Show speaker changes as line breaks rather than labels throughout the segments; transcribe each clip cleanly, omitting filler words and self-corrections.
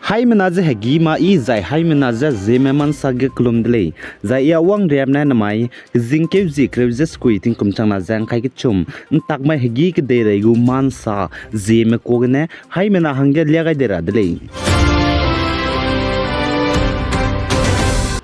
Hai menaje hegi ma I zai hai menaje Zeme man sage klum dele zai ya wang rem na namai zingke zi krevje skui ting kum chang na jang khai ki chum tak mai hegi ke de regu man sa Zeme ko ne hai mena hangge lia gai dera dele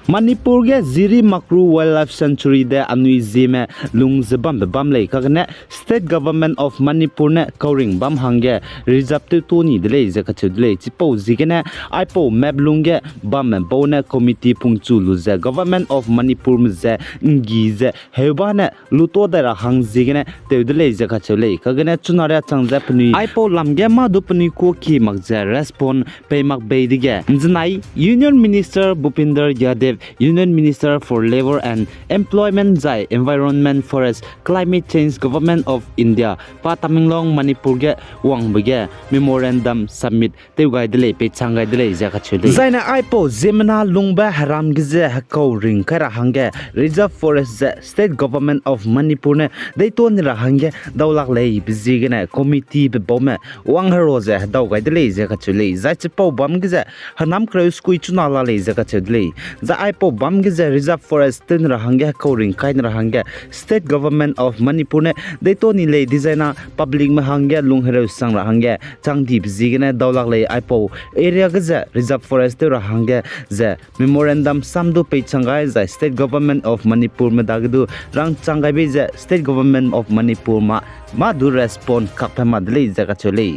Manipur ge Ziri Makru Wildlife Sanctuary de anui Zeme lung zebam bam lei ka ne State Government of Manipur ne kauring bam hangge reserve to ni dele je ka chudle chipo zigene aipo map lungge bam bo ne committee pungchu lu je Government of Manipur mze ngi je heba ne luto dara hang zigene te dele je ka chule ka ne chunara changja pni aipo lamge ma du pni ko ki magja respond pe mak be dige njnai Union Minister Bhupinder Yadav Union Minister for Labor and Employment Zai Environment Forest Climate Change Government of India Pa Tamenglong Manipur ge wangbege memorandum submit te gai dele pe changai dele ja ka chule zaina aipo Zemena lungba haram gize hakau ring kara hange reserve forest state government of Manipur ne dei ton ra hange dawlak lei bizige ne committee be bome wang haro je daw gai dele ja ka chule zai chipo bam gize hanam kreu skui chuna la le ja ka chule za aipo bam gize reserve forest tin ra hange kauring kain ra hange state government of Manipur ne dei to ni le designer public ma hange lung hero sang ra hange changdi bizige ne dawlak le aipo area gize reserve forest ra hange ze memorandum samdu pe changai za state government of Manipur ma dagdu rang changai be ze state government of Manipur ma do respond kapma dle za ka chole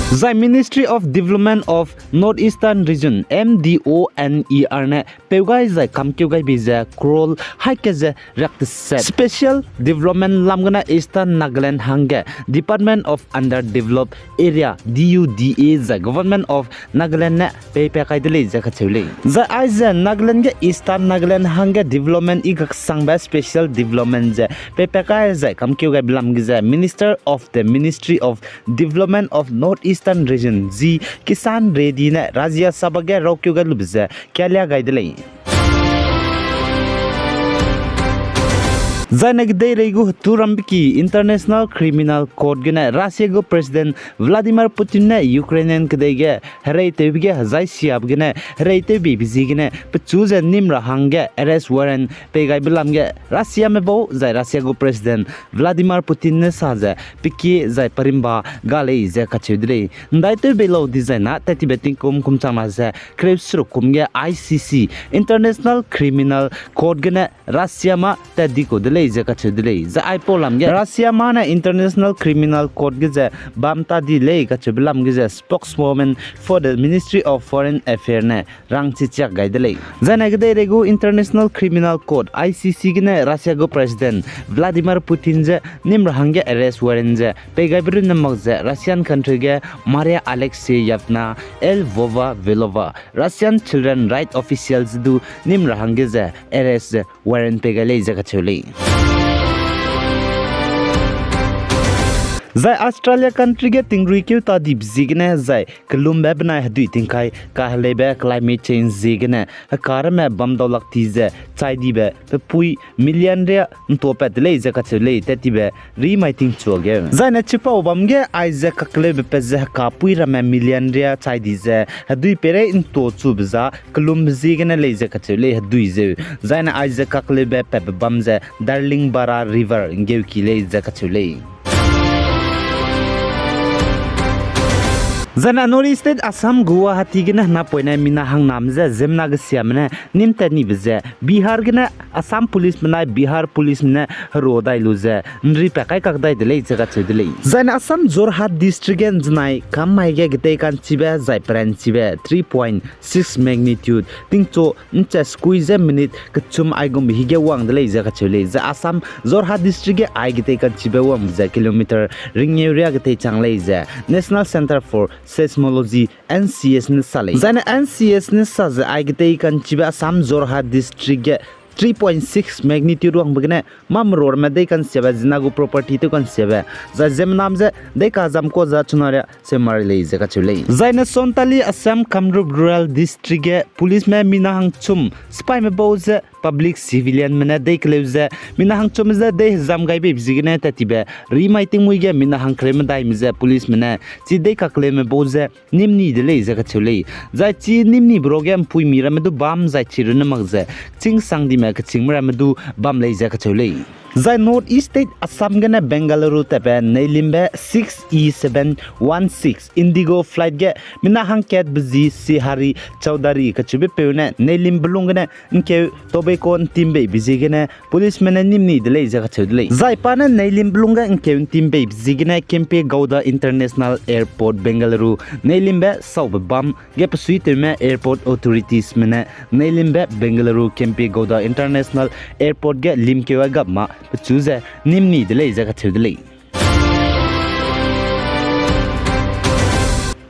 Zai Ministry of Development of Northeastern Region MDONER ne peugai zai kamkeu gai biza krol haike ze set Special Development lamgana Eastern Nagaland hange Department of Underdeveloped Area DUDA zai Government of Nagaland ne pe kai dele za ka chule za aiza Nagaland ge Eastern Nagaland hange Development igak sangba Special Development ze pe kai zai kamkeu gai blam giza Minister of the Ministry of Development of Northeastern Region Z Kisan Reddy ne Rajya Sabha ge rokyu ga lubze kya gaidele Zainag de regu Turambiki International Criminal Court gena Russia go President Vladimir Putin ne Ukrainian kdege hereite bige zai siab gena hereite bi bizigene pchuze nimra hange arrest warrant pegai bilamge Russia me bo zai Russia go President Vladimir Putin ne saje piki zai parimba gale ze kachudre ndaite belo designa tatibeting kum chama ze krebsru kumge ICC International Criminal Court gena Russia ma tadiko za ka chudle za aipo lamge Russia mana International Criminal Court ge bamta di le ka chublam ge spokeswoman for the Ministry of Foreign Affairs ne rang chichak gaidele zana ge regu International Criminal Court ICC ge ne Russia go President Vladimir Putin je nimra hange arrest warrant je pegai biru namak je Russian country ge Maria Alexeyevna Lvova Velova Russian children right officials du nimra hange je arrest warrant pegai le za ka chule Zai Australia country ge tingri kyu ta dip zigne zai klum be bna hdu tingkai ka lebe climate change zigne kar me bam dolak ti ze chai di be pui million re to pet le ze ka chule te ti be ri mai ting chu ge zai na chipa bam ge ai ze ka klebe pe ze ka pui ra me million re chai di ze hdu pere in to chu bza klum zigne le ze ka chule hdu ze zai na ai ze ka klebe pe bam ze darling bara river ngeu ki le ze ka chule Zana Nori State Assam Guwahati gena na poina mina hang namze zemna ge siamne nimta ni bze Bihar gena Assam police mena Bihar police mena rodai luze nri pakai kakdai dele jaga chedele Zana Assam Jorhat district gen znai kamai ge gete kan chibe zai pran chibe 3.6 magnitude tingcho ncha squeeze minute kchum aigum hige wang dele jaga chele za Assam Jorhat district ge ai gete kan chibe wang za kilometer ring area gete changle za National Center for Seismology NCS ne sale zana NCS ne saze aigte kan chiba Assam Jorhat district 3.6 magnitude wang bagne mamror me de kan seba zinago property to kan seba za zem namze de ka jam ko za chunare se marle ze ka chule zaina sontali Assam Kamrup rural district ge police me mina hang chum spy me boze public civilian mena dei kleuze mina hang chomza dei zam gai be bzigine tatibe remaiting muige mina hang krem dai mize police mena chi dei ka klem boze nimni de le za ka chule za chi nimni program pui mira medu bam za chi runa magze ching sang di ma ka ching mara medu bam le za ka chule Zai North East State Assam gana Bengaluru tepe Nailimbe 6E716 Indigo flight ge mina hangket bzi Sihari Chaudhary kachube peune Nailim belungane nke tobekon timbe bzi gene police mena nimni dele jaga chudle Zai pana Nailim belunga nke timbe bzi gene Kempe Gowda International Airport Bengaluru Nailimbe saub bam ge psui teme airport authorities mena Nailimbe Bengaluru Kempe Gowda International Airport ge limkewa gamma choose nimni dele jaga chudle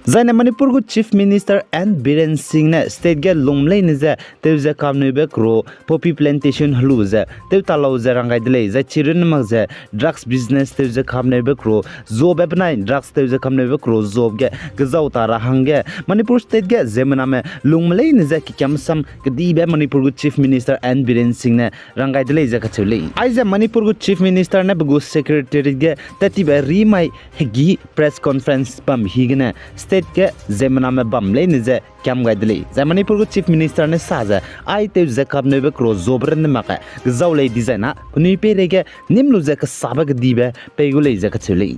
Zaina Manipur gu Chief Minister and Biren Singh ne state ge lomlei ne za teuza kamne be kro poppy plantation hlu za teu talau za rangai dele za chirin mag za drugs business teuza kamne be kro job apnai drugs teuza kamne be kro job ge gazau tara hange Manipur state ge zemana me lomlei ne za ki kamsam gdi be Manipur gu Chief Minister and Biren Singh ne rangai dele za ka chule ai za Manipur gu Chief Minister ne bu secretary ge tati be rimai gi press conference pam higna के जेमना में बमले निजे क्याम गाइदले जा मणिपुर को chief minister ने साजा आई ते जकब ने बे crow जोबरन मका गजाउले डिजाइना कुनि पेरेगे निम्लु जक साबक दिबे पेगुले जक छले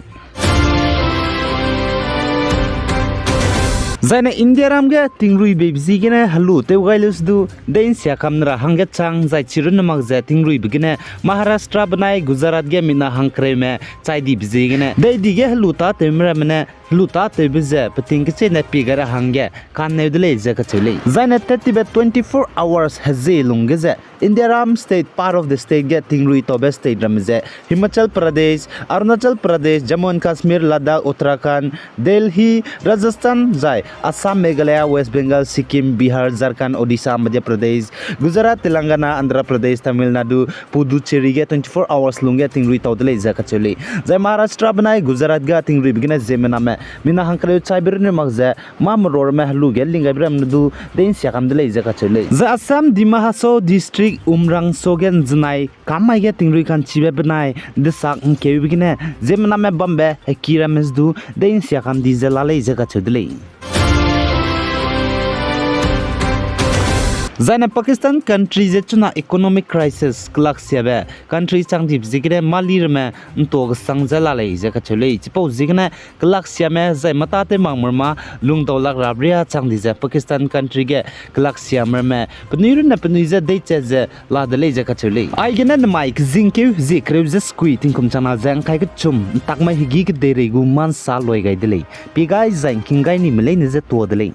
Zaina India ramge tingrui bebzi gene halu te gailus du dein sia kamra hange chang zai chirun mag za tingrui bigine Maharashtra banai Gujarat ge mina hangkre me chai di bzi gene dei dige halu ta temra mene luta te bize pating ke ne pigara hange kan ne dele za ka chule Zaina 24 hours haze lunge za India ram state part of the state ge tingrui to best state ramze Himachal Pradesh Arunachal Pradesh Jammu and Kashmir Ladakh Uttarakhand Delhi Rajasthan zai Assam, Meghalaya, West Bengal, Sikkim, Bihar, Jharkhand, Odisha, Madhya Pradesh, Gujarat, Telangana, Andhra Pradesh, Tamil Nadu, Puducherry ge 24 hours lunge tingrui tawdle zaka chole. Zai Maharashtra banai Gujarat ga tingrui bigina zemena me mina hankale chaibirne magza mamror me halu ge lingabram ndu dein siakam dle zaka chole. Zai Assam Dimahaso district Umrangsao gen znai kamai ge tingrui kan chibe banai desak ke bigina zemena me bombe kira mesdu dein siakam di zelale zaka chodle. Zaina Pakistan country je chuna economic crisis klak siabe country changdi bzigre malir me ntog sangjala le je ka chole chipo zigne klak siame zai mata te mangmurma lung dolak rabria changdi je Pakistan country ge klak siamer me pniru na pnize de che la de le je ka chole ai gena na mic zingke zikre je squee tingkum chana jang kai ke chum takma higi ke de regu man sa loi gai dele pi gai zain king gai ni mele ne je to dele